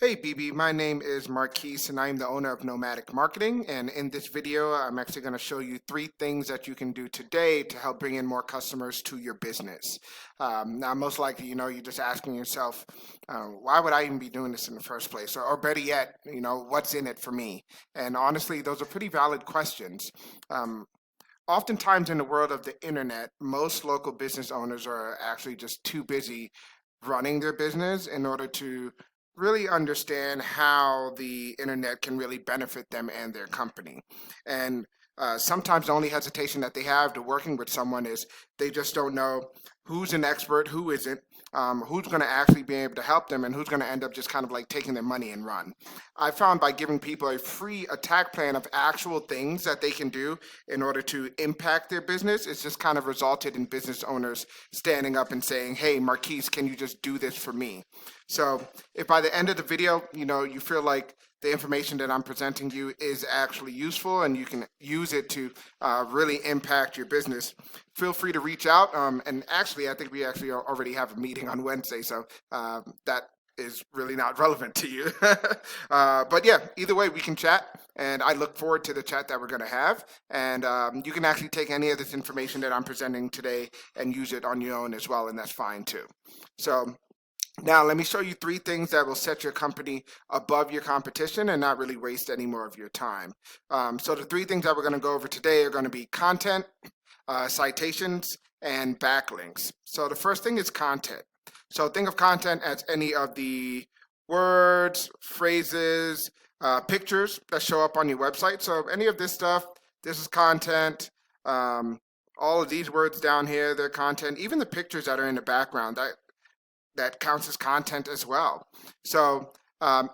Hey BB, my name is Marquis and I'm the owner of Nomatic Marketing. And in this video, I'm actually going to show you 3 things that you can do today to help bring in more customers to your business. Now, most likely, you're just asking yourself, why would I even be doing this in the first place? Or better yet, what's in it for me? And honestly, those are pretty valid questions. Um, Oftentimes in the world of the internet, most local business owners are actually just too busy running their business in order to really understand how the internet can really benefit them and their company. And sometimes the only hesitation that they have to working with someone is they just don't know who's an expert, who isn't, who's going to actually be able to help them, and who's going to end up just kind of like taking their money and run. I found by giving people a free attack plan of actual things that they can do in order to impact their business, it's just kind of resulted in business owners standing up and saying, hey, Marquise, can you just do this for me? So if by the end of the video, you feel like the information that I'm presenting you is actually useful and you can use it to really impact your business, feel free to reach out. And actually, I think we actually already have a meeting on Wednesday, so that is really not relevant to you. But yeah, either way, we can chat, and I look forward to the chat that we're going to have. And you can actually take any of this information that I'm presenting today and use it on your own as well, and that's fine too. So now, let me show you 3 things that will set your company above your competition and not really waste any more of your time. So the 3 things that we're going to go over today are going to be content, citations, and backlinks. So the first thing is content. So think of content as any of the words, phrases, pictures that show up on your website. So any of this stuff, this is content. All of these words down here, they're content. Even the pictures that are in the background, that counts as content as well. So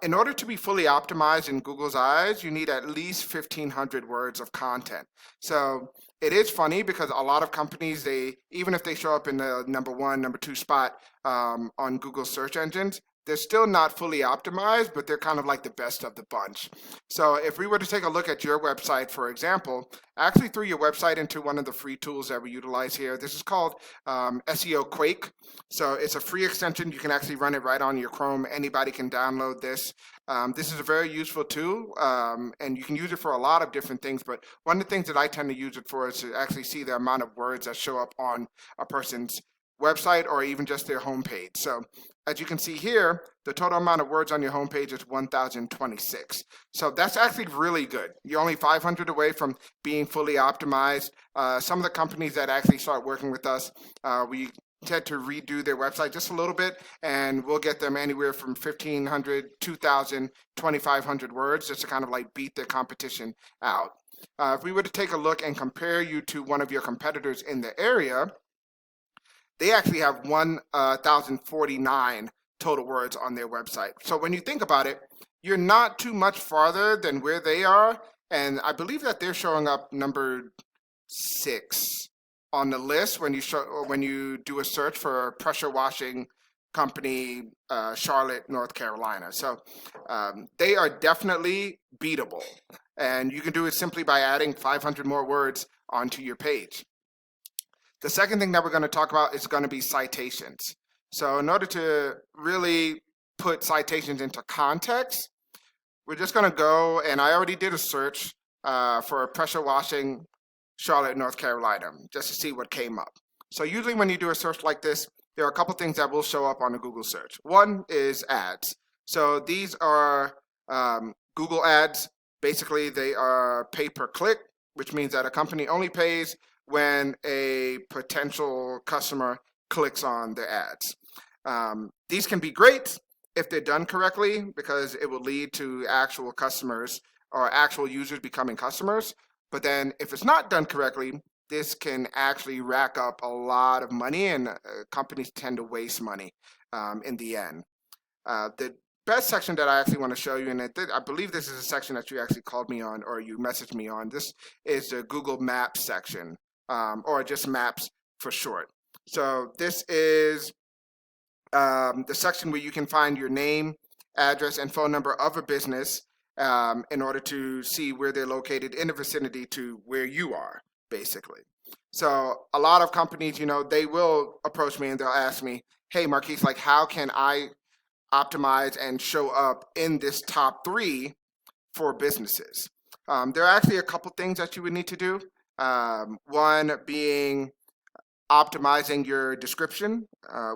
in order to be fully optimized in Google's eyes, you need at least 1,500 words of content. So it is funny because a lot of companies, even if they show up in the number 1, number 2 spot on Google search engines, they're still not fully optimized, but they're kind of like the best of the bunch. So if we were to take a look at your website, for example, I actually threw your website into one of the free tools that we utilize here. This is called SEO Quake. So it's a free extension. You can actually run it right on your Chrome. Anybody can download this. This is a very useful tool, and you can use it for a lot of different things. But one of the things that I tend to use it for is to actually see the amount of words that show up on a person's website or even just their homepage. So as you can see here, the total amount of words on your homepage is 1,026. So that's actually really good. You're only 500 away from being fully optimized. Some of the companies that actually start working with us, we tend to redo their website just a little bit, and we'll get them anywhere from 1,500, 2,000, 2,500 words just to kind of like beat their competition out. If we were to take a look and compare you to one of your competitors in the area, they actually have 1,049 total words on their website. So when you think about it, you're not too much farther than where they are. And I believe that they're showing up number 6 on the list when you do a search for a pressure washing company, Charlotte, North Carolina. So they are definitely beatable. And you can do it simply by adding 500 more words onto your page. The second thing that we're going to talk about is going to be citations. So in order to really put citations into context, we're just going to go, and I already did a search for pressure washing Charlotte, North Carolina, just to see what came up. So usually when you do a search like this, there are a couple things that will show up on a Google search. One is ads. So these are Google ads. Basically, they are pay per click, which means that a company only pays when a potential customer clicks on their ads. These can be great if they're done correctly because it will lead to actual customers or actual users becoming customers. But then if it's not done correctly, this can actually rack up a lot of money, and companies tend to waste money in the end. The best section that I actually want to show you, and I believe this is a section that you actually called me on or you messaged me on. This is the Google Maps section. Or just maps for short. So this is the section where you can find your name, address, and phone number of a business in order to see where they're located in the vicinity to where you are, basically. So a lot of companies, they will approach me and they'll ask me, hey, Marquise, like how can I optimize and show up in this top 3 for businesses. There are actually a couple things that you would need to do. One being optimizing your description,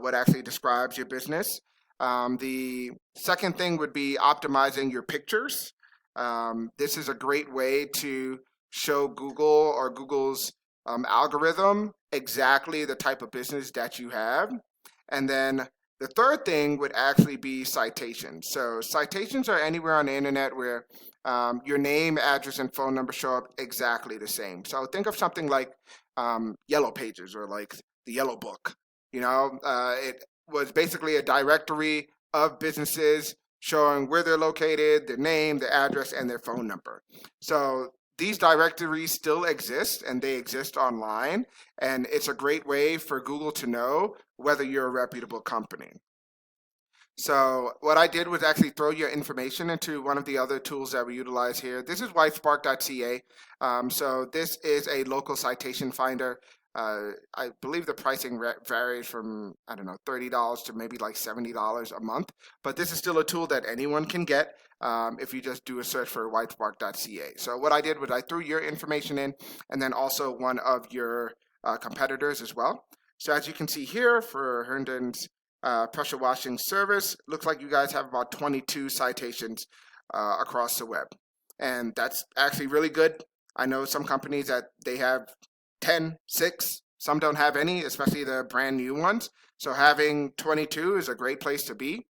what actually describes your business. The second thing would be optimizing your pictures. This is a great way to show Google or Google's algorithm exactly the type of business that you have. And then the third thing would actually be citations. So citations are anywhere on the internet where your name, address, and phone number show up exactly the same. So think of something like Yellow Pages or like the Yellow Book. It was basically a directory of businesses showing where they're located, their name, their address, and their phone number. So these directories still exist and they exist online, and it's a great way for Google to know whether you're a reputable company. So what I did was actually throw your information into one of the other tools that we utilize here. This is whitespark.ca. So this is a local citation finder. I believe the pricing varies from, I don't know, $30 to maybe like $70 a month. But this is still a tool that anyone can get if you just do a search for whitespark.ca. So what I did was I threw your information in and then also one of your competitors as well. So as you can see here for Herndon's pressure washing service, looks like you guys have about 22 citations across the web. And that's actually really good. I know some companies that they have 10, 6, some don't have any, especially the brand new ones. So having 22 is a great place to be.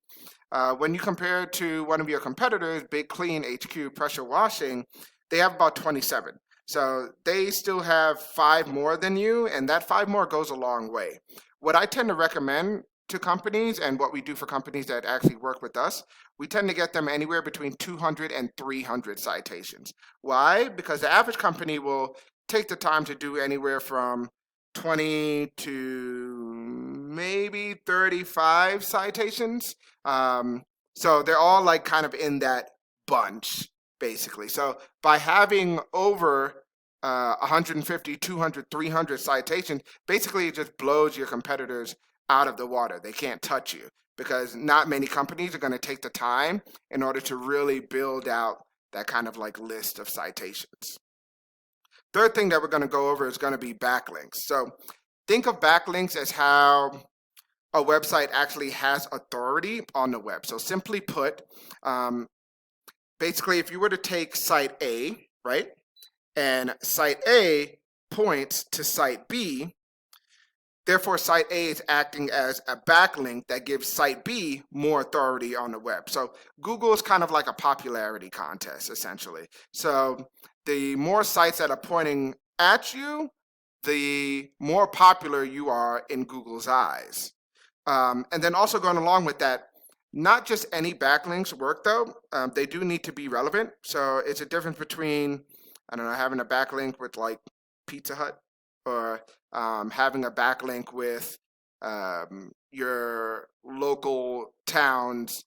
When you compare it to one of your competitors, Big Clean HQ Pressure Washing, they have about 27. So they still have 5 more than you, and that 5 more goes a long way. What I tend to recommend to companies and what we do for companies that actually work with us, we tend to get them anywhere between 200 and 300 citations. Why? Because the average company will take the time to do anywhere from 20 to maybe 35 citations. So they're all like kind of in that bunch, basically. So by having over 150, 200, 300 citations, basically it just blows your competitors out of the water. They can't touch you because not many companies are going to take the time in order to really build out that kind of like list of citations. Third thing that we're going to go over is going to be backlinks. So think of backlinks as how a website actually has authority on the web. So simply put, basically if you were to take site A, right, and site A points to site B, therefore, site A is acting as a backlink that gives site B more authority on the web. So Google is kind of like a popularity contest, essentially. So the more sites that are pointing at you, the more popular you are in Google's eyes. And then also going along with that, not just any backlinks work though. They do need to be relevant. So it's a difference between, I don't know, having a backlink with like Pizza Hut or having a backlink with your local town's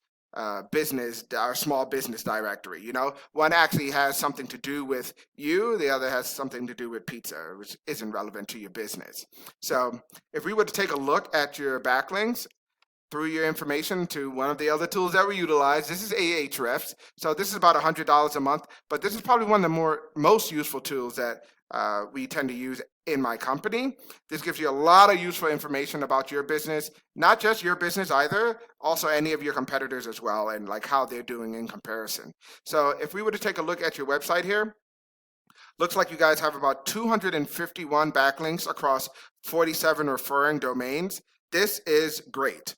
business or small business directory. One actually has something to do with you, the other has something to do with pizza, which isn't relevant to your business. So if we were to take a look at your backlinks, through your information to one of the other tools that we utilize. This is Ahrefs. So this is about $100 a month, but this is probably one of the most useful tools that we tend to use in my company. This gives you a lot of useful information about your business, not just your business either, also any of your competitors as well, and like how they're doing in comparison. So if we were to take a look at your website here, looks like you guys have about 251 backlinks across 47 referring domains. This is great.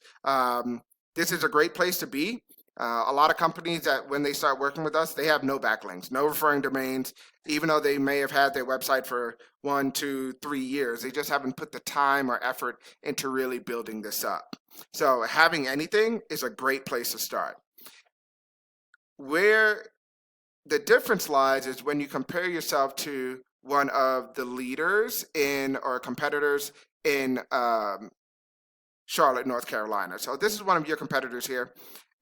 This is a great place to be. A lot of companies that when they start working with us, they have no backlinks, no referring domains, even though they may have had their website for 1, 2, 3 years. They just haven't put the time or effort into really building this up. So having anything is a great place to start. Where the difference lies is when you compare yourself to one of the leaders in or competitors in Charlotte, North Carolina. So this is one of your competitors here.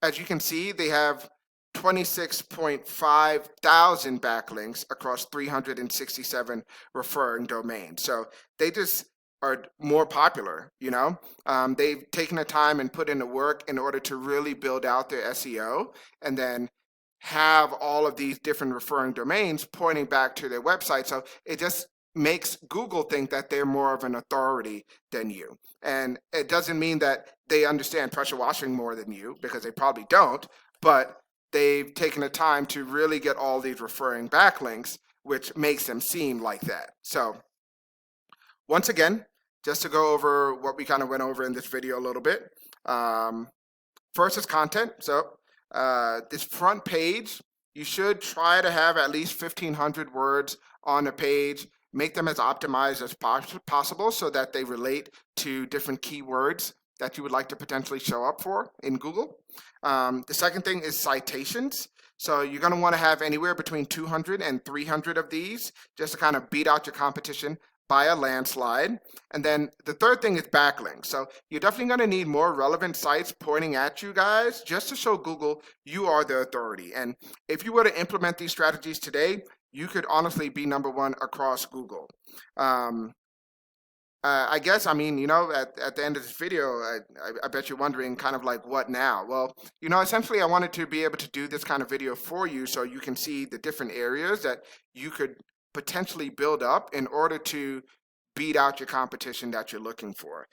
As you can see, they have 26.5 thousand backlinks across 367 referring domains. So they just are more popular. They've taken the time and put in the work in order to really build out their SEO, and then have all of these different referring domains pointing back to their website. So it just makes Google think that they're more of an authority than you. And it doesn't mean that they understand pressure washing more than you, because they probably don't, but they've taken the time to really get all these referring backlinks, which makes them seem like that. So once again, just to go over what we kind of went over in this video a little bit. First is content. So this front page, you should try to have at least 1,500 words on the page. Make them as optimized as possible so that they relate to different keywords that you would like to potentially show up for in Google. The second thing is citations. So you're going to want to have anywhere between 200 and 300 of these, just to kind of beat out your competition by a landslide. And then the third thing is backlinks. So you're definitely going to need more relevant sites pointing at you guys, just to show Google you are the authority. And if you were to implement these strategies today, you could honestly be #1 across Google. I guess, at the end of this video, I bet you're wondering kind of like, what now? Well, essentially I wanted to be able to do this kind of video for you so you can see the different areas that you could potentially build up in order to beat out your competition that you're looking for.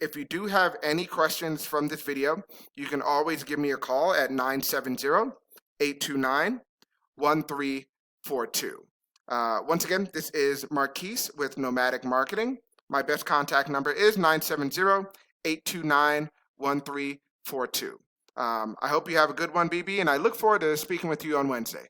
If you do have any questions from this video, you can always give me a call at 970-829-1342. Once again, this is Marquis with Nomatic Marketing. My best contact number is 970-829-1342. I hope you have a good one, BB, and I look forward to speaking with you on Wednesday.